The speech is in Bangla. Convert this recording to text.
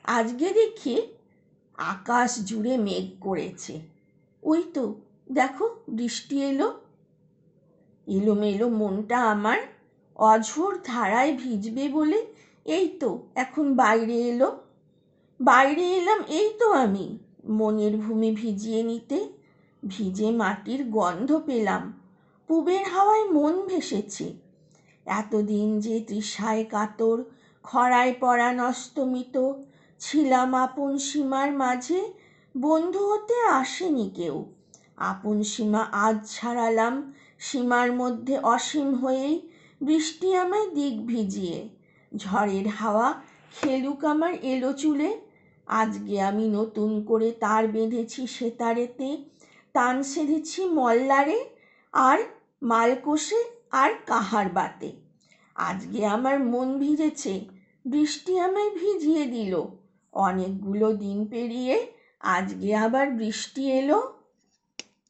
আজকে দেখি আকাশ জুড়ে মেঘ করেছে। ওই তো দেখো বৃষ্টি এলো। এলোমেলো মনটা আমার অঝোর ধারায় ভিজবে বলে এই তো এখন বাইরে এলাম এই তো আমি মনের ভূমি ভিজিয়ে নিতে। ভিজে মাটির গন্ধ পেলাম, পুবের হাওয়ায় মন ভেসেছে। এতদিন যে তৃষায় কাতর, খরায় পড়া নস্তমিত ছিলাম আপন সীমার মাঝে, বন্ধু হতে আসেনি কেউ। আপন সীমা আজ ছাড়ালাম, সীমার মধ্যে অসীম হয়েই বৃষ্টি আমায় দিক ভিজিয়ে। ঝড়ের হাওয়া খেলুক আমার এলো চুলে। আজকে আমি নতুন করে তার বেঁধেছি সেতারেতে, তান সেধেছি মল্লারে আর মালকোষে আর কাহার বাতে। আজকে আমার মন ভিজেছে, বৃষ্টি আমায় ভিজিয়ে দিল। অনেকগুলো দিন পেরিয়ে আজকে আবার বৃষ্টি এলো।